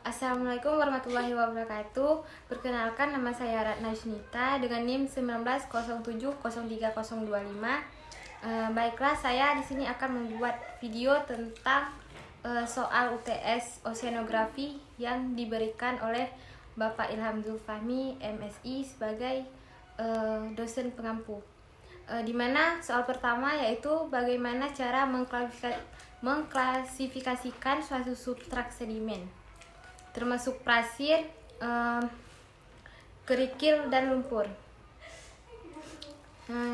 Assalamualaikum warahmatullahi wabarakatuh. Perkenalkan, nama saya Ratna Yusnita dengan NIM 1907030025. Baiklah, saya di sini akan membuat video tentang soal UTS Oceanografi yang diberikan oleh Bapak Ilham Zulfahmi, MSI, sebagai dosen pengampu. Di mana soal pertama yaitu bagaimana cara mengklasifikasikan suatu substrat sedimen, termasuk pasir, kerikil, dan lumpur.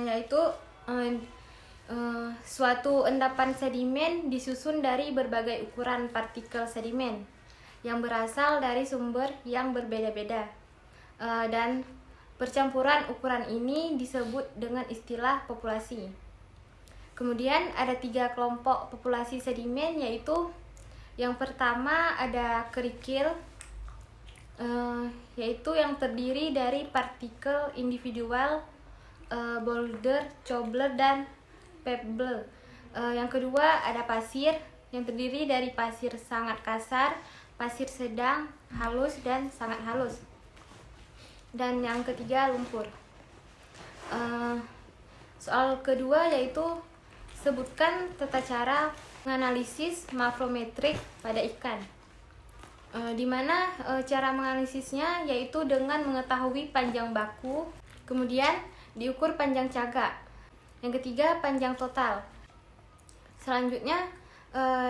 Yaitu suatu endapan sedimen disusun dari berbagai ukuran partikel sedimen yang berasal dari sumber yang berbeda-beda, dan percampuran ukuran ini disebut dengan istilah populasi. Kemudian ada 3 kelompok populasi sedimen, yaitu yang pertama ada kerikil, yaitu yang terdiri dari partikel individual, boulder, cobbler, dan pebble. Yang kedua ada pasir, yang terdiri dari pasir sangat kasar, pasir sedang, halus, dan sangat halus. Dan yang ketiga lumpur. Soal kedua yaitu sebutkan tata cara menganalisis morfometrik pada ikan, di mana cara menganalisisnya yaitu dengan mengetahui panjang baku, kemudian diukur panjang cagak. Yang ketiga panjang total. Selanjutnya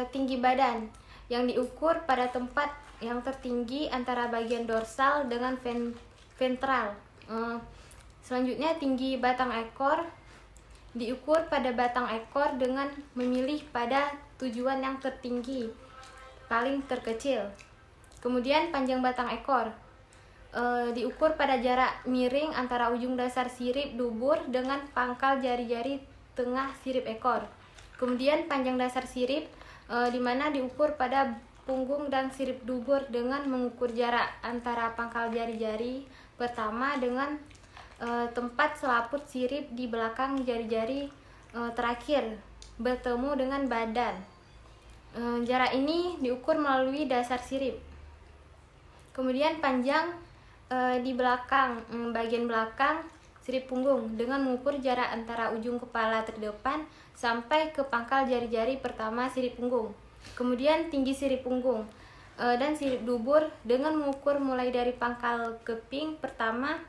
tinggi badan yang diukur pada tempat yang tertinggi antara bagian dorsal dengan ventral. Selanjutnya tinggi batang ekor diukur pada batang ekor dengan memilih pada tujuan yang tertinggi paling terkecil. Kemudian panjang batang ekor diukur pada jarak miring antara ujung dasar sirip dubur dengan pangkal jari-jari tengah sirip ekor. Kemudian panjang dasar sirip di mana diukur pada punggung dan sirip dubur dengan mengukur jarak antara pangkal jari-jari pertama dengan tempat selaput sirip di belakang jari-jari terakhir bertemu dengan badan. Jarak ini diukur melalui dasar sirip. Kemudian panjang di belakang, bagian belakang sirip punggung dengan mengukur jarak antara ujung kepala terdepan sampai ke pangkal jari-jari pertama sirip punggung. Kemudian tinggi sirip punggung dan sirip dubur dengan mengukur mulai dari pangkal keping pertama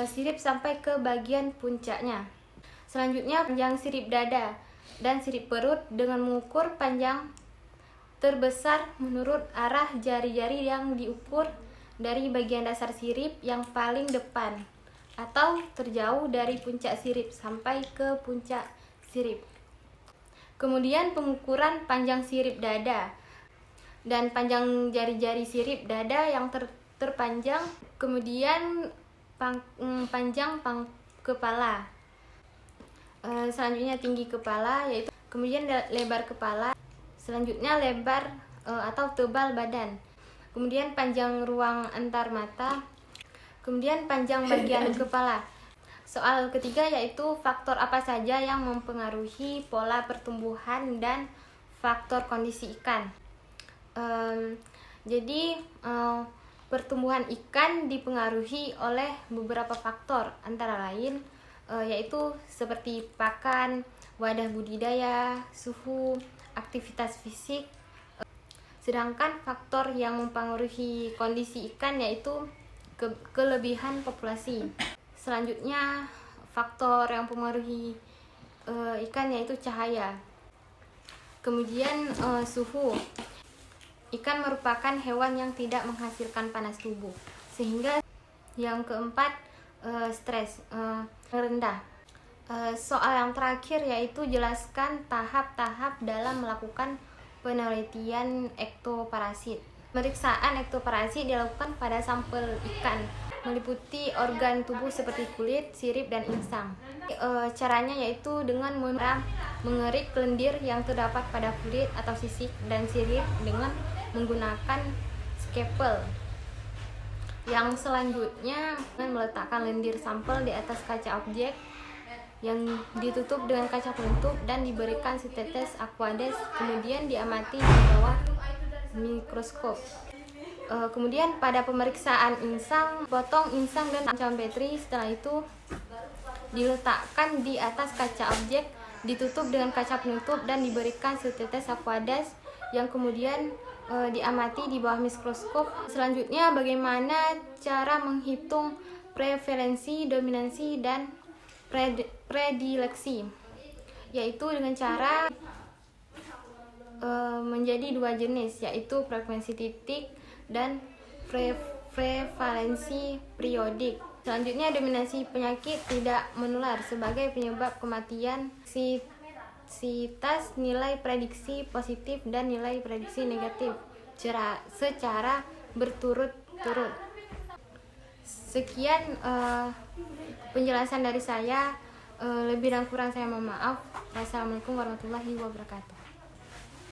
sirip sampai ke bagian puncaknya. Selanjutnya panjang sirip dada dan sirip perut dengan mengukur panjang terbesar menurut arah jari-jari yang diukur dari bagian dasar sirip yang paling depan atau terjauh dari puncak sirip sampai ke puncak sirip. Kemudian pengukuran panjang sirip dada dan panjang jari-jari sirip dada yang terpanjang. Kemudian panjang kepala. Selanjutnya tinggi kepala, yaitu kemudian lebar kepala. Selanjutnya lebar atau tebal badan. Kemudian panjang ruang antar mata. Kemudian panjang bagian kepala. Soal ketiga yaitu faktor apa saja yang mempengaruhi pola pertumbuhan dan faktor kondisi ikan. Jadi pertumbuhan ikan dipengaruhi oleh beberapa faktor, antara lain yaitu seperti pakan, wadah budidaya, suhu, aktivitas fisik. Sedangkan faktor yang mempengaruhi kondisi ikan yaitu kelebihan populasi. Selanjutnya faktor yang mempengaruhi ikan yaitu cahaya. Kemudian suhu. Ikan merupakan hewan yang tidak menghasilkan panas tubuh. Sehingga yang keempat stres rendah. Soal yang terakhir yaitu jelaskan tahap-tahap dalam melakukan penelitian ektoparasit. Pemeriksaan ektoparasit dilakukan pada sampel ikan, meliputi organ tubuh seperti kulit, sirip, dan insang. Caranya yaitu dengan mengerik lendir yang terdapat pada kulit atau sisik dan sirip dengan menggunakan scalpel. Yang selanjutnya dengan meletakkan lendir sampel di atas kaca objek yang ditutup dengan kaca penutup dan diberikan setetes aqueous, kemudian diamati di bawah mikroskop. Kemudian pada pemeriksaan insang, potong insang dan campuran petri. Setelah itu diletakkan di atas kaca objek, ditutup dengan kaca penutup dan diberikan setetes aqueous yang kemudian diamati di bawah mikroskop. Selanjutnya, bagaimana cara menghitung prevalensi, dominansi, dan predileksi, yaitu dengan cara menjadi dua jenis, yaitu frekuensi titik dan prevalensi periodik. Selanjutnya, dominasi penyakit tidak menular sebagai penyebab kematian, sitas nilai prediksi positif dan nilai prediksi negatif secara berturut-turut. Sekian penjelasan dari saya. Lebih dan kurang saya mohon maaf. Wassalamualaikum warahmatullahi wabarakatuh.